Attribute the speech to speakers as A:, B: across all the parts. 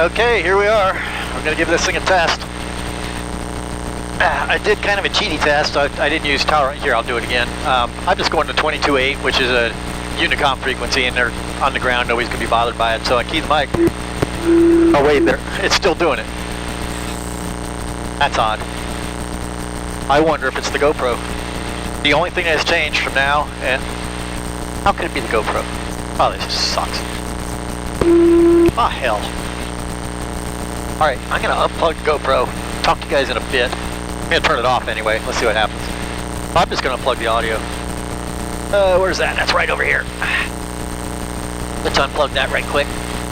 A: Okay, here we are. I'm going to give this thing a test. I did kind of a cheaty test. I didn't use tower. Here, I'll do it again. I'm just going to 22.8, which is a Unicom frequency, and they're on the ground. Nobody's going to be bothered by it. So I key the mic. Oh, wait, it's still doing it. That's odd. I wonder if it's the GoPro. The only thing that's changed from now, and how could it be the GoPro? Oh, this just sucks. Oh, hell. Alright, I'm going to unplug the GoPro. Talk to you guys in a bit. I'm going to turn it off anyway. Let's see what happens. I'm just going to unplug the audio. Where's that? That's right over here. Let's unplug that right quick.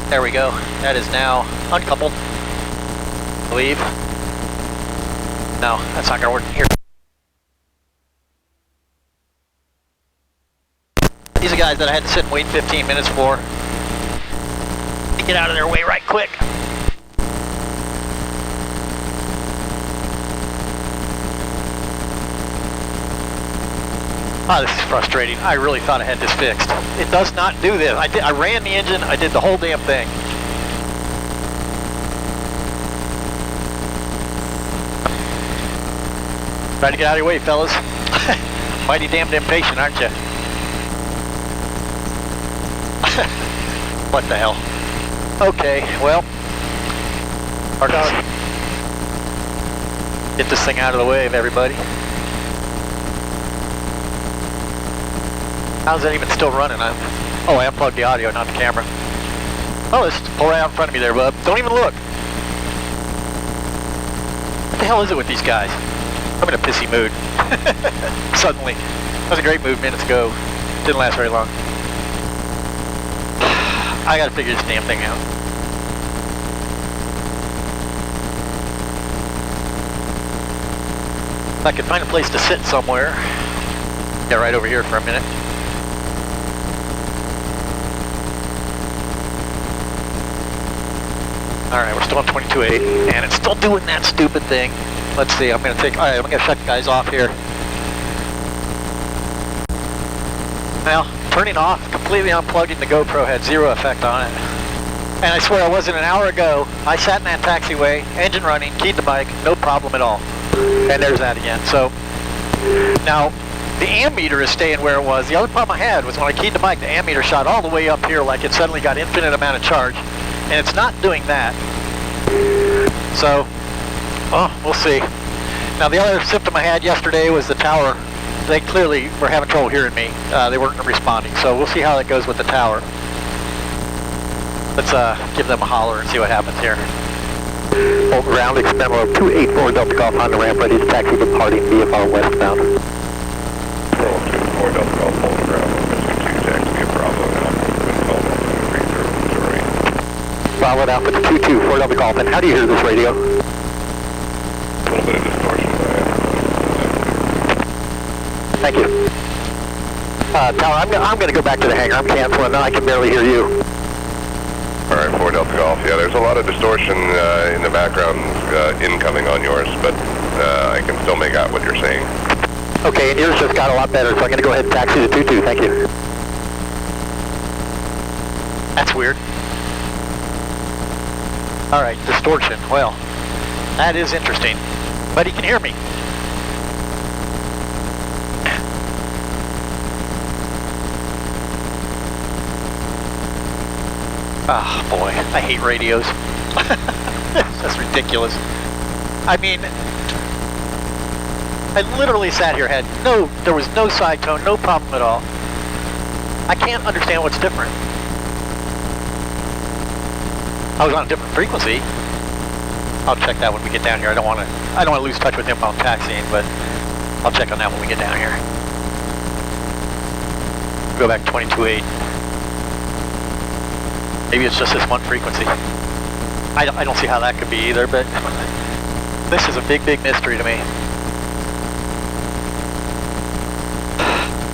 A: There we go. That is now uncoupled. I believe. No, that's not going to work here. These are guys that I had to sit and wait 15 minutes for. Get out of their way right quick. Oh, this is frustrating. I really thought I had this fixed. It does not do this. I ran the engine. I did the whole damn thing. Try to get out of your way, fellas. Mighty damned impatient, aren't you? What the hell? Okay, well, get this thing out of the way of everybody. How's that even still running? Oh, I unplugged the audio, not the camera. Oh, it's pull right out in front of me there, bub. Don't even look. What the hell is it with these guys? I'm in a pissy mood. Suddenly. That was a great move minutes ago. Didn't last very long. I gotta figure this damn thing out. If I could find a place to sit somewhere. Yeah, right over here for a minute. Alright, we're still on 22.8, and it's still doing that stupid thing. Let's see, I'm gonna shut you guys off here. Now, turning off, completely unplugging the GoPro had zero effect on it. And I swear it wasn't an hour ago, I sat in that taxiway, engine running, keyed the bike, no problem at all. And there's that again. So, now, the ammeter is staying where it was. The other problem I had was when I keyed the bike, the ammeter shot all the way up here like it suddenly got infinite amount of charge. And it's not doing that. So, we'll see. Now, the other symptom I had yesterday was the tower. They clearly were having trouble hearing me. They weren't responding, so we'll see how that goes with the tower. Let's give them a holler and see what happens here. Hold ground, experimental 284 Delta Golf on the ramp, ready to taxi departing VFR westbound.
B: 284 Delta Golf, hold the ground, Mr. 2 taxi, Bravo,
A: Bravo down for the 224 Delta Golf, and how do you hear this radio?
B: A little bit of distortion.
A: Thank you. Tower, I'm going to go back to the hangar. I'm canceling. I can barely hear you.
B: All right, 4 Delta Golf. Yeah, there's a lot of distortion in the background incoming on yours, but I can still make out what you're saying.
A: Okay, and yours just got a lot better, so I'm going to go ahead and taxi the 22. Thank you. That's weird. All right, distortion. Well, that is interesting, but he can hear me. Oh boy, I hate radios. That's ridiculous. I mean, I literally sat here, there was no side tone, no problem at all. I can't understand what's different. I was on a different frequency. I'll check that when we get down here. I don't want to lose touch with him while I'm taxiing, but I'll check on that when we get down here. Go back 22.8. Maybe it's just this one frequency. I don't see how that could be either, but this is a big, big mystery to me.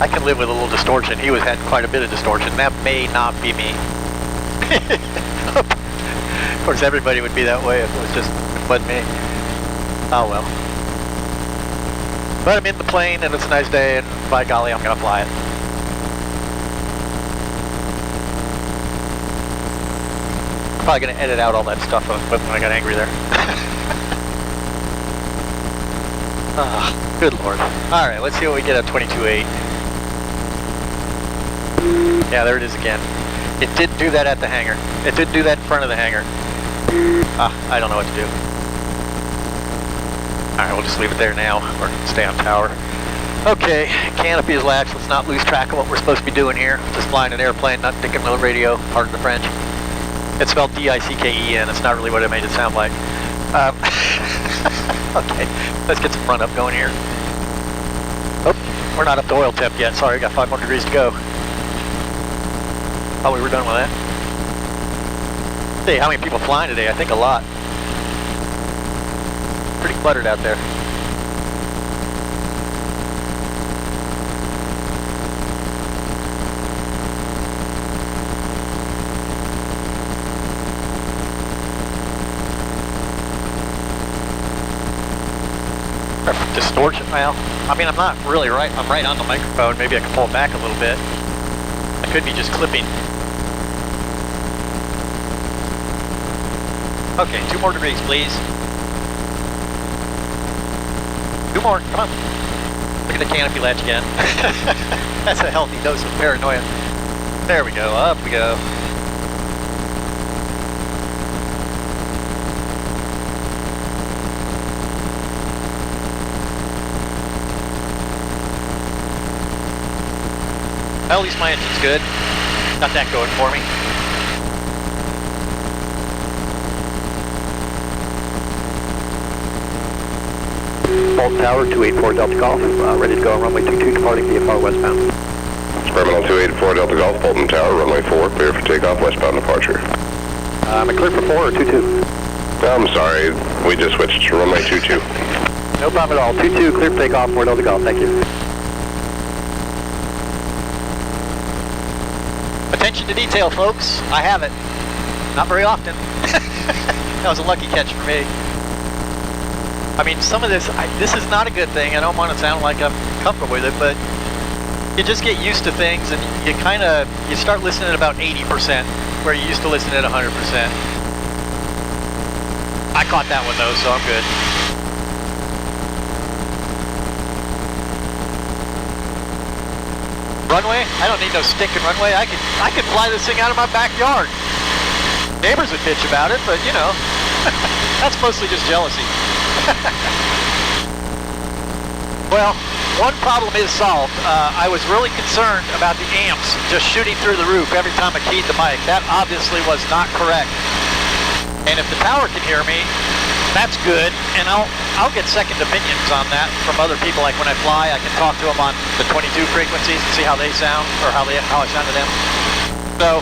A: I can live with a little distortion. He had quite a bit of distortion. That may not be me. Of course, everybody would be that way if it was just wasn't me. Oh well. But I'm in the plane, and it's a nice day, and by golly, I'm gonna fly it. Probably gonna edit out all that stuff when I got angry there. Good lord. Alright, let's see what we get at 22.8. Yeah, there it is again. It didn't do that at the hangar. It didn't do that in front of the hangar. I don't know what to do. Alright, we'll just leave it there now, or stay on tower. Okay, canopy is latched. Let's not lose track of what we're supposed to be doing here. Just flying an airplane, not thinking of the radio, pardon the French. It's spelled D-I-C-K-E-N. It's not really what it made it sound like. Okay, let's get some front up going here. Oh, we're not up to oil temp yet. Sorry, got 5 more degrees to go. Oh, we were done with that. Hey, how many people flying today? I think a lot. Pretty cluttered out there. Distortion, well, I mean, I'm not really right. I'm right on the microphone. Maybe I can pull it back a little bit. I could be just clipping. Okay, 2 more degrees, please. 2 more, come on. Look at the canopy latch again. That's a healthy dose of paranoia. There we go, up we go. Well, at least my engine's good. Got that going for me. Fulton Tower, 284 Delta Golf, ready to go on runway 22, departing VFR westbound.
B: Terminal 284 Delta Golf, Fulton Tower, runway 4, clear for takeoff, westbound departure.
A: Am I clear for 4 or 22?
B: I'm sorry, we just switched to runway 22.
A: No problem at all. 22, clear for takeoff, 4 Delta Golf, thank you. Attention to detail, folks. I have it. Not very often. That was a lucky catch for me. I mean, some of this, this is not a good thing. I don't want to sound like I'm comfortable with it, but you just get used to things and you you start listening at about 80%, where you used to listen at 100%. I caught that one though, so I'm good. Runway? I don't need no stinking runway. I could fly this thing out of my backyard. Neighbors would bitch about it, but you know, that's mostly just jealousy. Well, one problem is solved. I was really concerned about the amps just shooting through the roof every time I keyed the mic. That obviously was not correct. And if the tower can hear me, that's good. And I'll get second opinions on that from other people. Like when I fly, I can talk to them on the 22 frequencies and see how they sound, or how I sound to them. So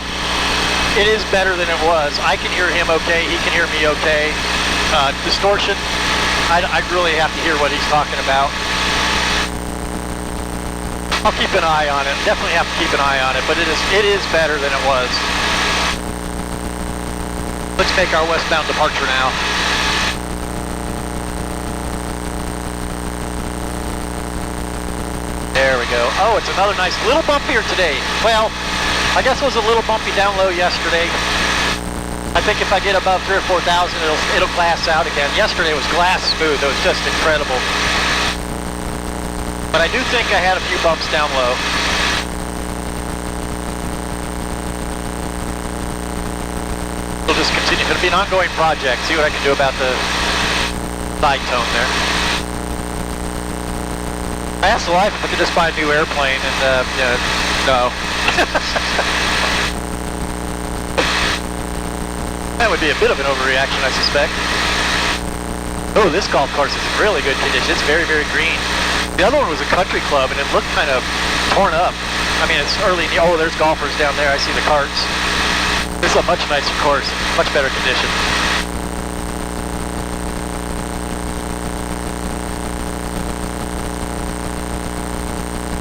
A: it is better than it was. I can hear him okay. He can hear me okay. Distortion, I really have to hear what he's talking about. I'll keep an eye on it. Definitely have to keep an eye on it, but it is better than it was. Let's make our westbound departure now. There we go. Oh, it's another nice little bumpier today. Well, I guess it was a little bumpy down low yesterday. I think if I get above 3,000 or 4,000, it'll glass out again. Yesterday was glass smooth. It was just incredible. But I do think I had a few bumps down low. We'll just continue. It'll be an ongoing project. See what I can do about the side tone there. I asked the wife if I could just buy a new airplane, and no. That would be a bit of an overreaction, I suspect. Oh, this golf course is in really good condition. It's very, very green. The other one was a country club, and it looked kind of torn up. I mean, it's early in the... Oh, there's golfers down there. I see the carts. This is a much nicer course. Much better condition.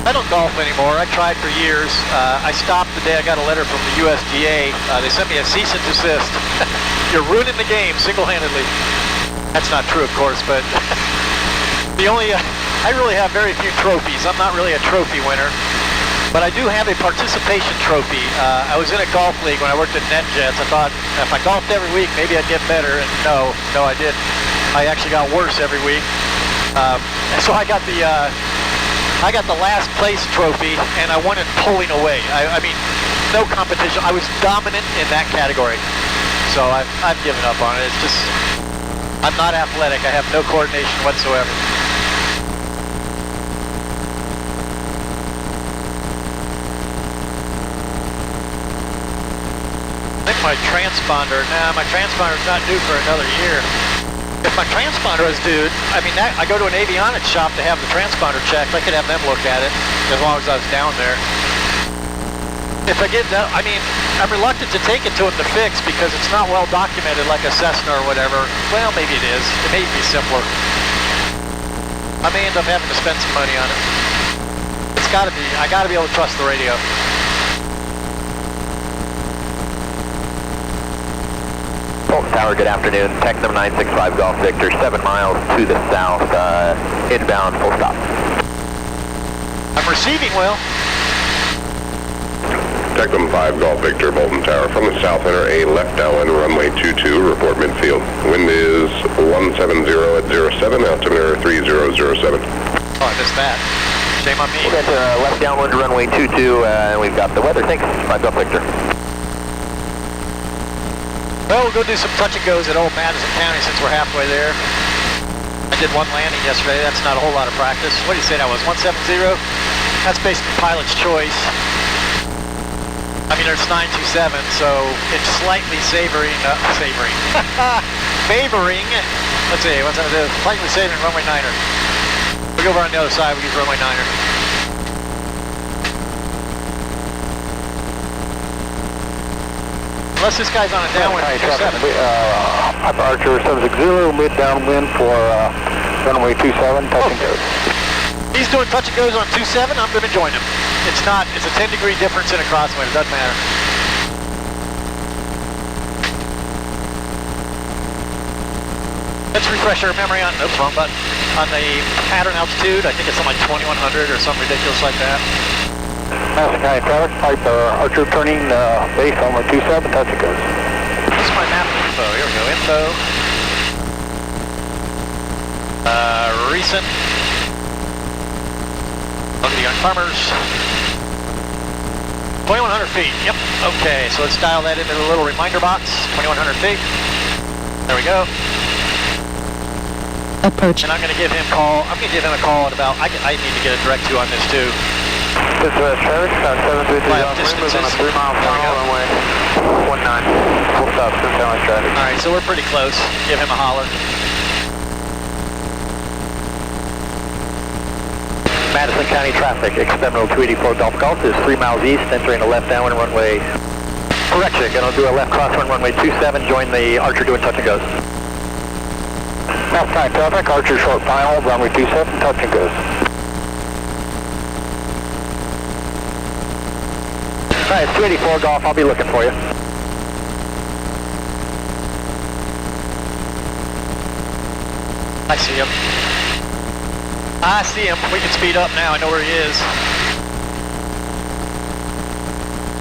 A: I don't golf anymore. I tried for years. I stopped the day I got a letter from the USGA. They sent me a cease and desist. You're ruining the game single-handedly. That's not true, of course, but the only... I really have very few trophies. I'm not really a trophy winner. But I do have a participation trophy. I was in a golf league when I worked at NetJets. I thought if I golfed every week, maybe I'd get better. And no, I didn't. I actually got worse every week. So I got the last place trophy, and I won it pulling away. I mean, no competition. I was dominant in that category. So I've given up on it. It's just, I'm not athletic. I have no coordination whatsoever. I think my transponder's not due for another year. If my transponder was due, I mean, I go to an avionics shop to have the transponder checked. I could have them look at it as long as I was down there. If I get that, I mean, I'm reluctant to take it to them to fix because it's not well documented like a Cessna or whatever. Well, maybe it is. It may be simpler. I may end up having to spend some money on it. It's gotta be, I gotta be able to trust the radio.
C: Tower, good afternoon. Tech number 965 Golf Victor, 7 miles to the south, inbound, full stop.
A: I'm receiving well.
B: Tech number 5 Golf Victor, Bolton Tower. From the south, enter a left downwind, runway 22, report midfield. Wind is 170 at 07, altimeter 3007.
A: Oh, I missed that. Shame on me.
C: We'll get left downwind, runway 22, and we've got the weather. Thanks, 5 Golf Victor.
A: Well, we'll go do some touch and goes at old Madison County since we're halfway there. I did one landing yesterday. That's not a whole lot of practice. What do you say that was, 170? That's basically pilot's choice. I mean, there's 927, so it's slightly favoring, let's see, what's that, slightly favoring runway 9er. We go over on the other side, we use runway 9er. Unless this guy's on a downwind for 27.
D: Papa Archer 760, mid downwind for runway 27, touch and goes.
A: He's doing touch and goes on 27, I'm going to join him. It's a 10-degree difference in a crosswind, it doesn't matter. Let's refresh our memory on, oops, wrong button, on the pattern altitude. I think it's something like 2100 or something ridiculous like that.
D: Madison County traffic, Piper Archer turning base on 27, touch and goes.
A: This is my map info. Here we go, info. Recent. Look at the farmers. 2100 feet, yep. Okay, so let's dial that into the little reminder box. 2100 feet. There we go.
E: Approach.
A: And I'm going to give him a call. I'm going to give him a call at about, I need to get a direct to on this too.
D: This is Trevor, 733 on wind, on a 3-mile final, runway 19, full stop, Cincinnati traffic.
A: Alright, so we're pretty close. Give him a holler.
C: Madison County traffic, External 284 Golf Golf is 3 miles east, entering a left downwind runway. Correction, gonna do a left crosswind runway 27, join the Archer doing touch and goes.
D: Madison County traffic, Archer short final, runway 27, touch and goes.
C: Alright, it's 284 Golf, I'll be looking for you.
A: I see him. I see him. We can speed up now. I know where he is.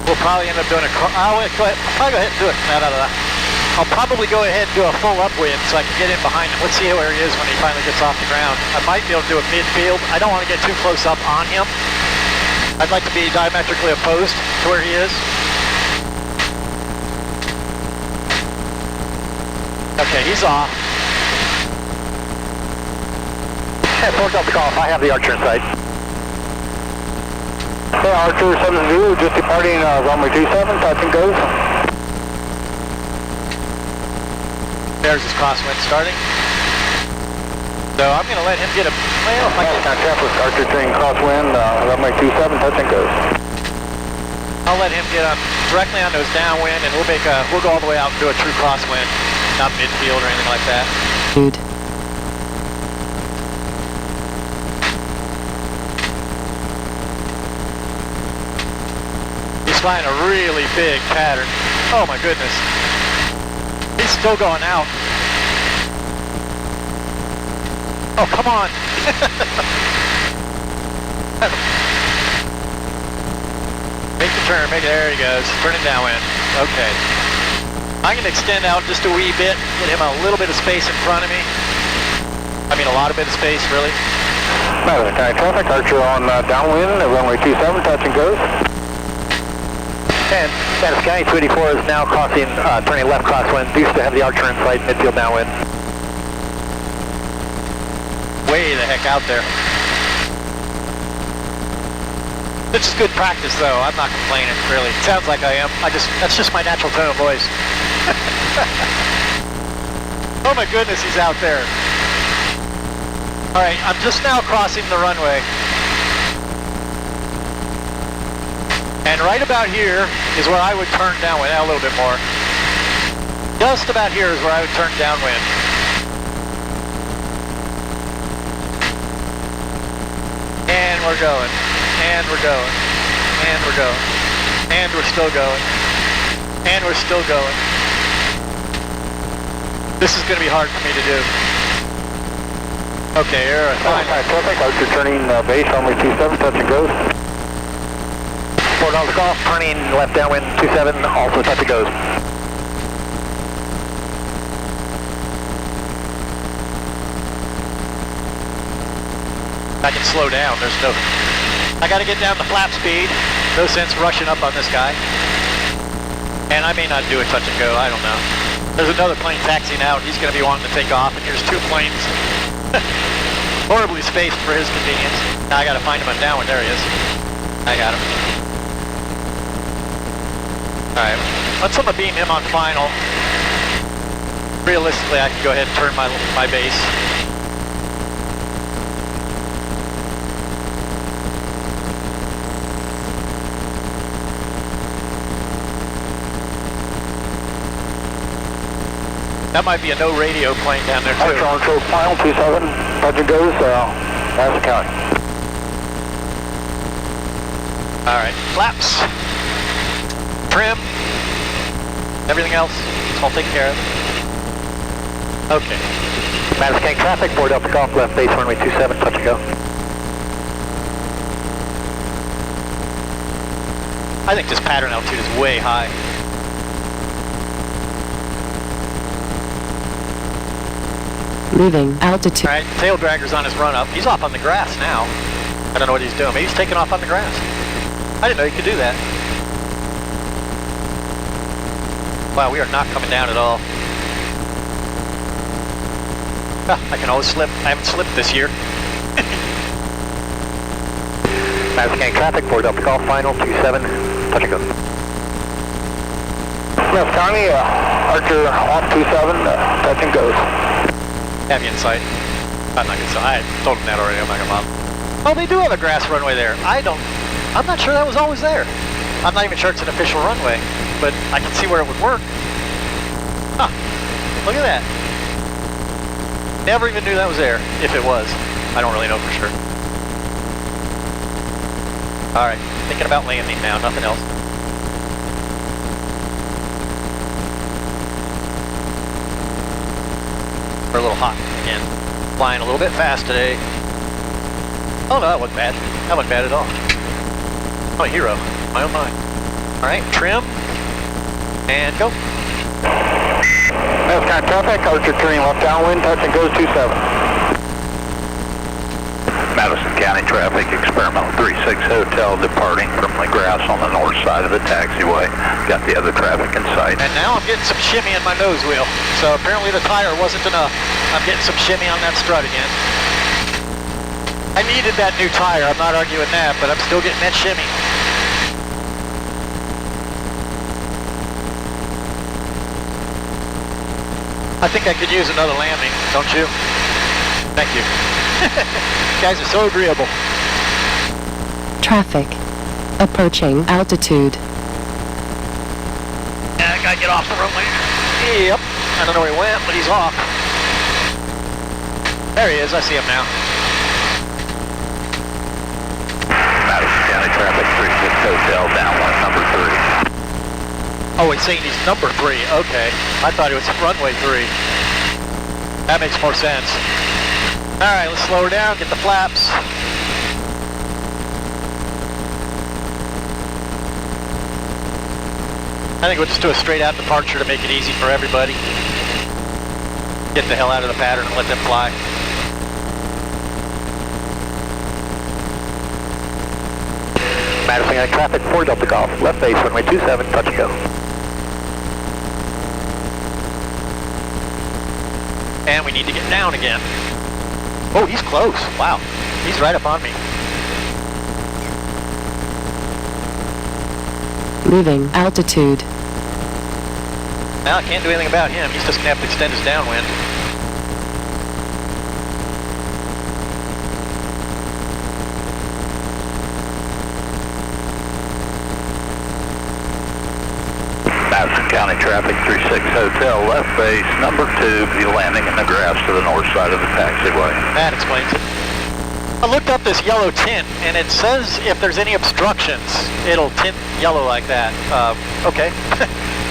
A: We'll probably end up doing I'll probably go ahead and do it. I'll probably go ahead and do a full upwind so I can get in behind him. Let's see where he is when he finally gets off the ground. I might be able to do a midfield. I don't want to get too close up on him. I'd like to be diametrically opposed to where he is. Okay, he's off.
C: Yeah, 4 Delta Golf, I have the Archer in sight.
D: Okay, Archer 70, just departing runway 27, touch and goes.
A: There's his crosswind starting. So I'm going to let him get a, well, if I
D: Madison
A: get,
D: County traffic, Archer turning crosswind, runway 27, touch and goes.
A: I'll let him get up directly onto his downwind and we'll go all the way out and do a true crosswind, not midfield or anything like that.
E: Dude.
A: He's flying a really big pattern. Oh my goodness. He's still going out. Oh, come on. turn, make it, there he goes, turning downwind. Okay. I'm going to extend out just a wee bit, get him a little bit of space in front of me. I mean a lot of bit of space, really.
D: Madison County traffic, Archer on downwind, runway 27, touch and goes.
C: And Madison County 284 is now crossing, turning left crosswind, due to have the Archer in sight, midfield downwind.
A: Way the heck out there. This is good practice though, I'm not complaining, really. It sounds like I am. That's just my natural tone of voice. Oh my goodness, he's out there. Alright, I'm just now crossing the runway. And right about here is where I would turn downwind, a little bit more. Just about here is where I would turn downwind. And we're going. And we're going. And we're going. And we're still going. And we're still going. This is going to be hard for me to do. Okay, you're fine.
D: Traffic, Archer turning base, runway 27, touch and goes.
C: Fort Knox Golf, turning left downwind 27, also touch and goes.
A: I can slow down, there's no... I gotta get down to flap speed. No sense rushing up on this guy. And I may not do a touch and go, I don't know. There's another plane taxiing out, he's gonna be wanting to take off, and here's two planes. Horribly spaced for his convenience. Now I gotta find him on downwind, there he is. I got him. Alright, once I'm gonna beam him on final, realistically I can go ahead and turn my base. That might be a no radio plane down there too.
D: Archer on control final, 27, touch and goes, Madison County.
A: Alright, flaps, trim, everything else, it's all taken care of. Okay.
C: Madison County traffic, Fort Delta Golf, left base, runway 27, touch and go.
A: I think this pattern altitude is way high.
E: Leaving altitude.
A: Alright, tail dragger's on his run up. He's off on the grass now. I don't know what he's doing. Maybe he's taking off on the grass. I didn't know you could do that. Wow, we are not coming down at all. I can always slip. I haven't slipped this year.
C: Madison County traffic, Fort Delta Golf, final, 27, touch and go.
D: Madison County, Archer on 27, touch and goes.
A: Have you in sight? I'm not gonna say. I told him that already. I'm not gonna bother. Oh, they do have a grass runway there. I'm not sure that was always there. I'm not even sure it's an official runway, but I can see where it would work. Huh. Look at that. Never even knew that was there, if it was. I don't really know for sure. Alright, thinking about landing now, nothing else. We're a little hot again. Flying a little bit fast today. Oh no, that wasn't bad. That wasn't bad at all. I'm a hero. My own mind. Alright, trim. And go.
D: Madison County traffic, Archer turning left downwind, touch and goes 27.
F: Madison County traffic, experimental 36 hotel departing from the grass on the north side of the taxiway. Got the other traffic in sight.
A: And now I'm getting some shimmy in my nose wheel. So apparently the tire wasn't enough. I'm getting some shimmy on that strut again. I needed that new tire, I'm not arguing that, but I'm still getting that shimmy. I think I could use another landing, don't you? Thank you. You guys are so agreeable.
E: Traffic. Approaching altitude.
A: Yeah, I gotta get off the runway. Yep. I don't know where he went, but he's off. There he is, I see him now.
F: Madison County traffic, 36 hotel, downwind number 3.
A: Oh, it's saying he's number 3. Okay. I thought it was runway 3. That makes more sense. Alright, let's slow her down, get the flaps. I think we'll just do a straight out departure to make it easy for everybody. Get the hell out of the pattern and let them fly.
C: Madison County traffic, 4 Delta Golf, left base, runway 27, touch and go.
A: And we need to get down again. Oh, he's close. Wow. He's right up on me.
E: Leaving altitude.
A: Now I can't do anything about him. He's just going to have to extend his downwind.
F: Madison County traffic, 36 Hotel, left base, number 2, be landing in the grass to the north side of the taxiway.
A: That explains it. I looked up this yellow tint, and it says if there's any obstructions, it'll tint yellow like that. Okay,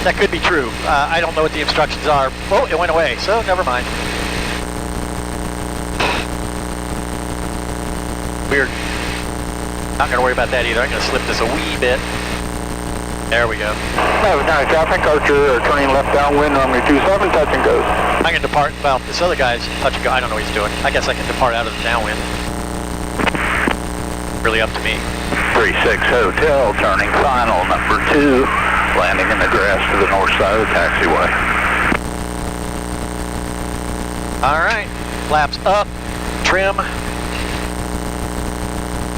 A: that could be true. I don't know what the obstructions are. Oh, it went away, so never mind. Weird. Not going to worry about that either. I'm going to slip this a wee bit. There we go.
D: Madison County traffic, Archer turning left downwind, runway 27, touch and goes.
A: I can depart. Well, this other guy's touch and go. I don't know what he's doing. I guess I can depart out of the downwind. Really up to me.
F: 36 Hotel, turning final, number 2, landing in the grass to the north side of the taxiway.
A: All right, flaps up, trim,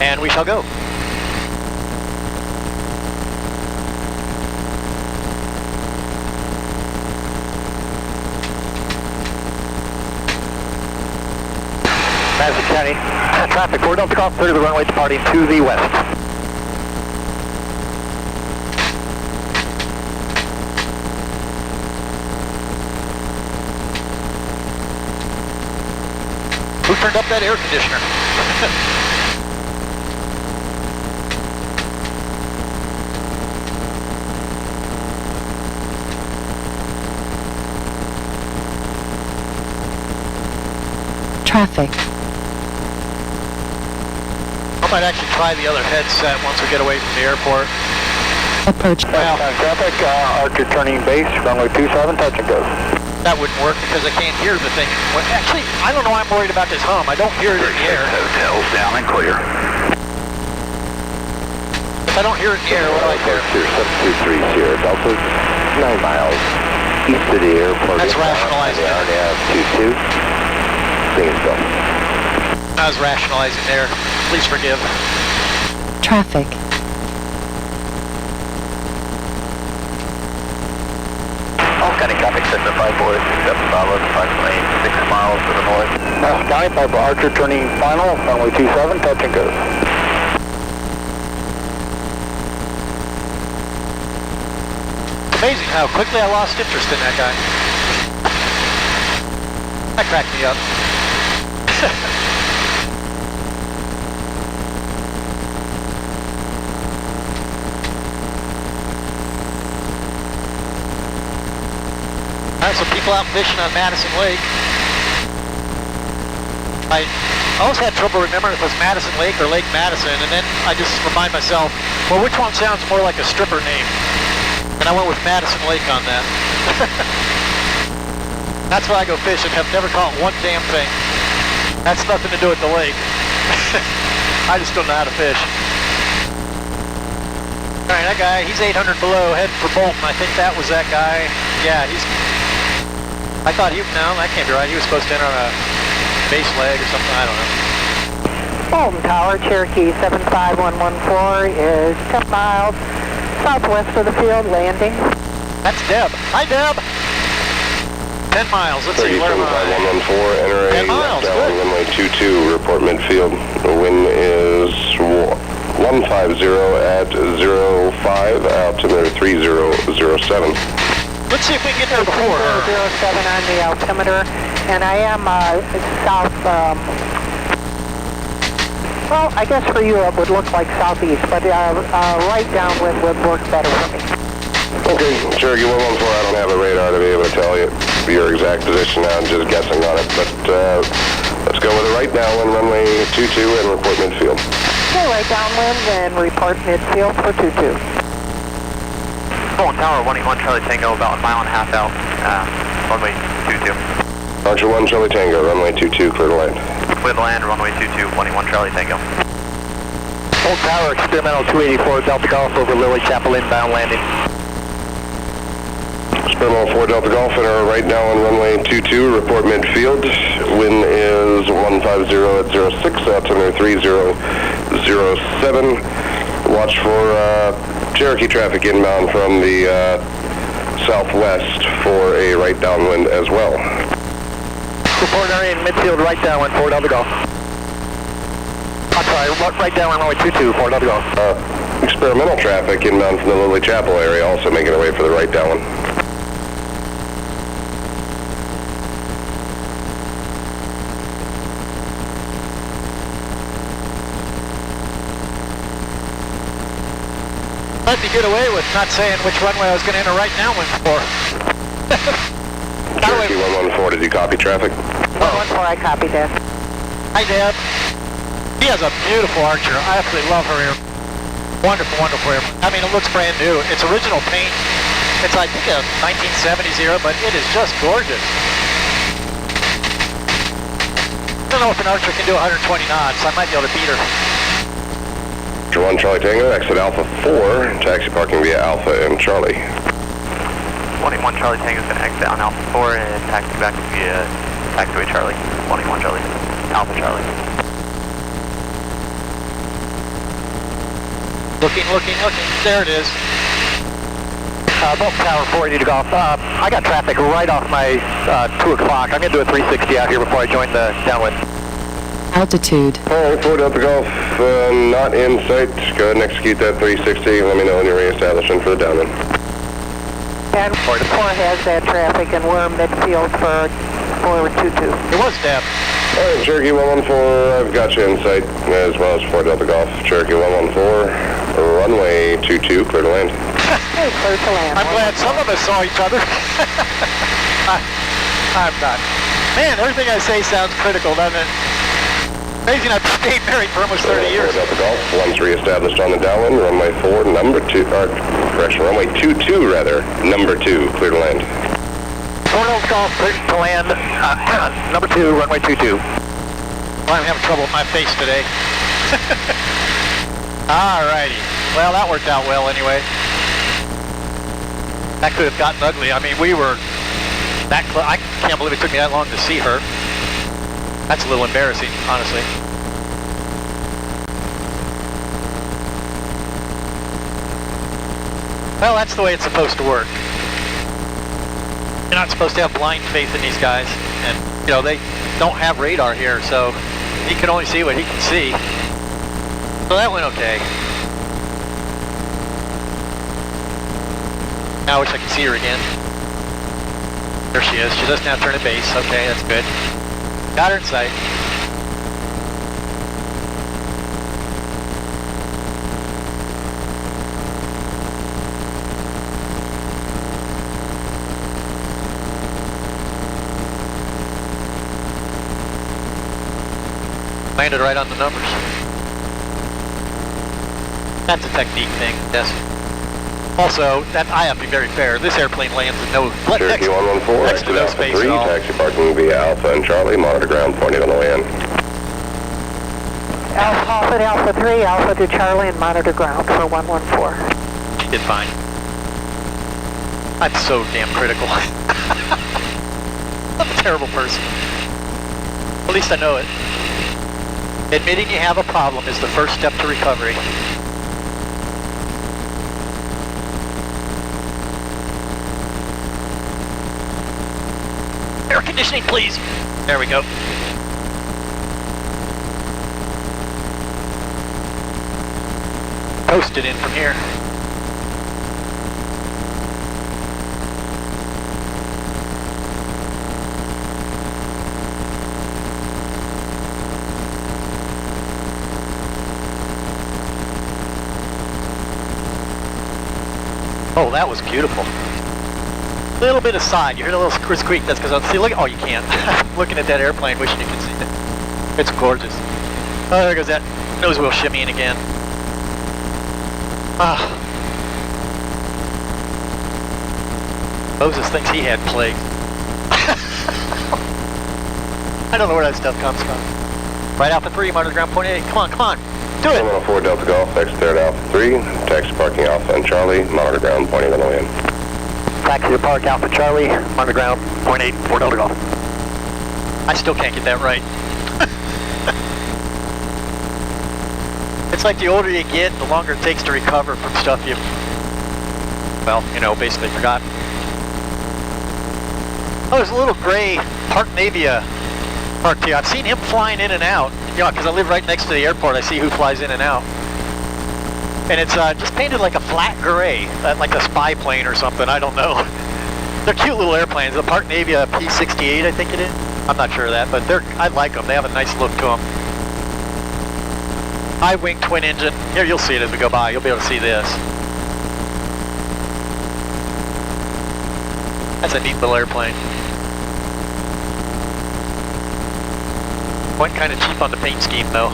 A: and we shall go.
C: Madison County traffic, 4 Delta Golf, clear the runway departing to the west.
A: Who turned up that air conditioner?
E: Traffic.
A: I might actually try the other headset once we get away from the airport.
E: Approach.
A: Well,
D: Traffic, Archer turning base, runway 27, touch and goes.
A: that wouldn't work because I can't hear the thing. Well, actually, I don't know why I'm worried about this hum. I don't hear it in the
F: 36
A: air.
F: Hotel's down and clear.
A: If I don't hear it in the air, what do I hear?
B: 7230 Sierra Delta, 9 miles east of the airport.
A: That's rationalizing it.
B: RNAV 22. Gainesville.
A: I was rationalizing there. Please forgive.
E: Traffic.
C: All County traffic, sector 54, 7 solid, approximately 6 miles to the north.
D: Madison County, Piper Archer turning final, runway 27, touch and goes.
A: It's amazing how quickly I lost interest in that guy. That cracked me up. All right, so people out fishing on Madison Lake. I always had trouble remembering if it was Madison Lake or Lake Madison, and then I just remind myself, well, which one sounds more like a stripper name? And I went with Madison Lake on that. That's why I go fishing, have never caught one damn thing. That's nothing to do with the lake. I just don't know how to fish. All right, that guy, he's 800 below, heading for Bolton. I think that was that guy. Yeah, I thought no, that can't be right. He was supposed to enter on a base leg or something, I don't know.
G: Bolton Tower, Cherokee 75114 is 10 miles southwest of the field, landing.
A: That's Deb. Hi, Deb. 10 miles. Let's see. Where am I?
B: 3114, enter a
A: 10 miles,
B: left
A: good.
B: down, runway 22, report midfield. The wind is 150 at 05, altimeter 3007.
A: Let's see if we can get there before her.
G: 3007 on the altimeter, and I am south, well, I guess for you it would look like southeast, but right downwind would work better for me.
B: Okay, Cherokee 114, I don't have a radar to be able to tell you your exact position now. I'm just guessing on it, but let's go with it right now on runway 22 and report midfield.
G: Okay, right downwind and report midfield for 22.
C: Fulham Tower, 181 Charlie Tango, about a mile and a half out, runway 22.
B: Archer 1 Charlie Tango, runway 22, clear to land.
C: Clear to land, runway 22, 181 Charlie Tango. Fulham Tower, experimental 284 Delta Golf over Lily Chapel inbound landing.
B: Experimental 4 Delta Golf, and are right now on runway 22, report midfield. Wind is 150 at 06, altimeter 3007. Watch for Cherokee traffic inbound from the southwest for a right downwind as well.
C: Report area in midfield, right downwind, 4 Delta Golf. I'm sorry, right downwind, runway 22, 4 Delta Golf.
B: Experimental traffic inbound from the Lily Chapel area, also making their way for the right downwind.
A: Let me get away with not saying which runway I was going to enter right downwind for.
B: Cherokee 114, did you copy traffic?
G: 114, I copied that.
A: Hi, Deb. She has a beautiful Archer. I absolutely love her here. Wonderful, wonderful air. I mean, it looks brand new. It's original paint. It's, I think, a 1970s era, but it is just gorgeous. I don't know if an Archer can do 120 knots. I might be able to beat her.
B: Archer 1 Charlie Tango, exit Alpha 4, taxi parking via Alpha and Charlie.
C: 181 Charlie Tango is going to exit on Alpha 4 and taxi back via taxiway Charlie. 181 Charlie, Alpha Charlie.
A: Looking. There it is.
C: Bolt Tower 480 to golf. I got traffic right off my 2 o'clock. I'm going to do a 360 out here before I join the downwind.
E: Altitude.
B: Alright, 4 Delta Golf, not in sight. Go ahead and execute that 360. Let me know when you're reestablishing for the downwind.
G: And 4 has that traffic, and we're midfield for 422.
A: It was Deb.
B: Alright, Cherokee 114, I've got you in sight, as well as 4 Delta Golf. Cherokee 114, runway 22, clear to land.
G: Hey, clear to land.
A: I'm glad some of us saw each other. I'm not. Man, everything I say sounds critical, doesn't it? Amazing, I've stayed married for almost 30 years.
B: 4 Delta Golf, once reestablished on the downwind, runway 4, number 2, runway 22 rather, number 2, clear to land.
C: 4 Delta Golf, clear to land, number 2, runway 22.
A: Well, I'm having trouble with my face today. Alrighty. Well, that worked out well anyway. That could have gotten ugly. I mean, we were that close. I can't believe it took me that long to see her. That's a little embarrassing, honestly. Well, that's the way it's supposed to work. You're not supposed to have blind faith in these guys. And, you know, they don't have radar here, so he can only see what he can see. So that went okay. Now I wish I could see her again. There she is. She does now turn at base. Okay, that's good. Got her in sight. Landed right on the numbers. That's a technique thing, yes. Also, that I have to be very fair. This airplane lands with no
B: Cherokee 114,
A: next to
B: exit
A: no
B: Alpha
A: space
B: 3,
A: at all.
B: taxi parking via Alpha and Charlie, monitor ground pointing on the way in.
G: Alpha 3, Alpha to Charlie, and monitor ground for 114.
A: She did fine. I'm so damn critical. I'm a terrible person. At least I know it. Admitting you have a problem is the first step to recovery. Air conditioning, please. There we go. Coast it in from here. Oh, that was beautiful. A little bit aside. You heard a little squeak. That's because see. Look. Oh, you can't. Looking at that airplane, wishing you could see it. It's gorgeous. Oh, there goes that nose wheel shimmying again. Ah. Moses thinks he had plague. I don't know where that stuff comes from. Right Alpha 3, monitor ground point 8. Come on, come on. Do it.
B: 704 Delta Golf, exit there at Alpha 3. Taxi parking Alpha and Charlie, monitor ground point 8 on the way in.
C: Taxi to park Alpha Charlie, monitor ground, point 8, 4 Delta Golf.
A: I still can't get that right. It's like the older you get, the longer it takes to recover from stuff you've, well, you know, basically forgotten. Oh, there's a little gray Park Navia parked here. I've seen him flying in and out. Yeah, because I live right next to the airport. I see who flies in and out. And it's just painted like a flat gray, like a spy plane or something. I don't know. They're cute little airplanes. The Park Navia P-68, I think it is. I'm not sure of that, but I like them. They have a nice look to them. High wing twin engine. Here, you'll see it as we go by. You'll be able to see this. That's a neat little airplane. Went kind of cheap on the paint scheme, though.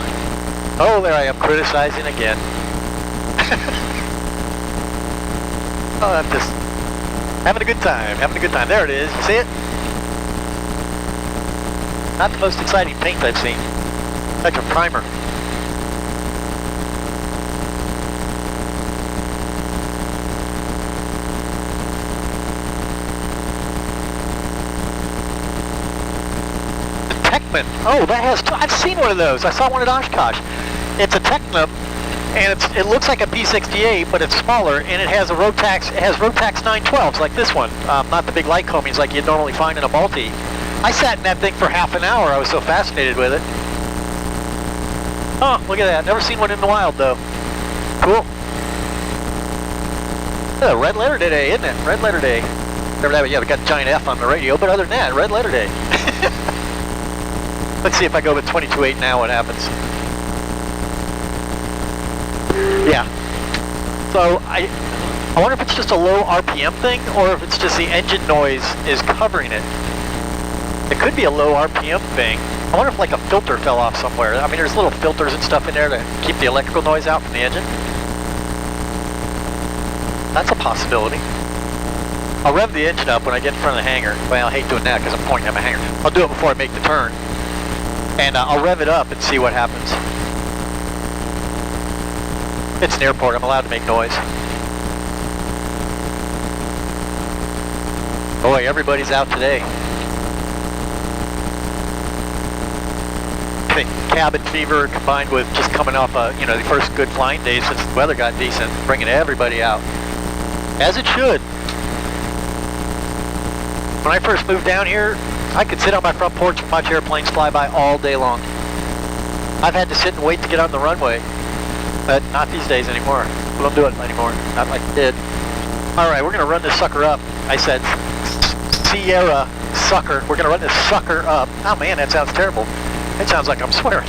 A: Oh, there I am criticizing again. Oh, I'm just having a good time, having a good time. There it is. You see it? Not the most exciting paint I've seen. Like a primer. Oh, that has, I've seen one of those. I saw one at Oshkosh. It's a Technum, and it looks like a P-68, but it's smaller, and it has a Rotax, it has Rotax 912s like this one, not the big light combings like you'd normally find in a multi. I sat in that thing for half an hour. I was so fascinated with it. Oh, look at that. Never seen one in the wild, though. Cool. Yeah, red letter day, isn't it? Red letter day. Yeah, we got a giant F on the radio, but other than that, red letter day. Let's see if I go with 22.8 now, what happens. Yeah. So I wonder if it's just a low RPM thing, or if it's just the engine noise is covering it. It could be a low RPM thing. I wonder if like a filter fell off somewhere. I mean, there's little filters and stuff in there to keep the electrical noise out from the engine. That's a possibility. I'll rev the engine up when I get in front of the hangar. Well, I hate doing that because I'm pointing at my hangar. I'll do it before I make the turn. And I'll rev it up and see what happens. It's an airport, I'm allowed to make noise. Boy, everybody's out today. I think cabin fever combined with just coming off the first good flying day since the weather got decent, bringing everybody out. As it should. When I first moved down here, I could sit on my front porch and watch airplanes fly by all day long. I've had to sit and wait to get on the runway, but not these days anymore. We don't do it anymore, not like we did. All right, we're gonna run this sucker up. I said Sierra sucker. We're gonna run this sucker up. Oh man, that sounds terrible. It sounds like I'm swearing.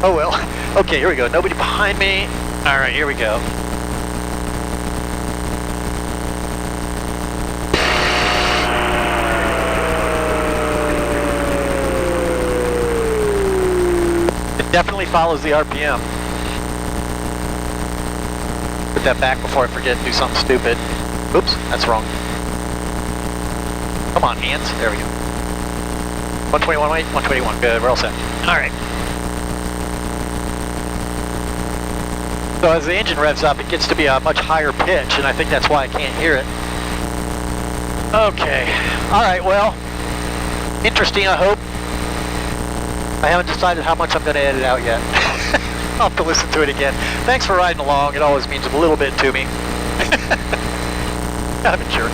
A: Oh well. Okay, here we go. Nobody behind me. All right, here we go. Definitely follows the RPM. Put that back before I forget and do something stupid. Oops, that's wrong. Come on, hands. There we go. 121, wait, 121. Good, we're all set. All right. So as the engine revs up, it gets to be a much higher pitch, and I think that's why I can't hear it. Okay. All right, well, interesting, I hope. I haven't decided how much I'm going to edit out yet. I'll have to listen to it again. Thanks for riding along. It always means a little bit to me. I'm a jerk.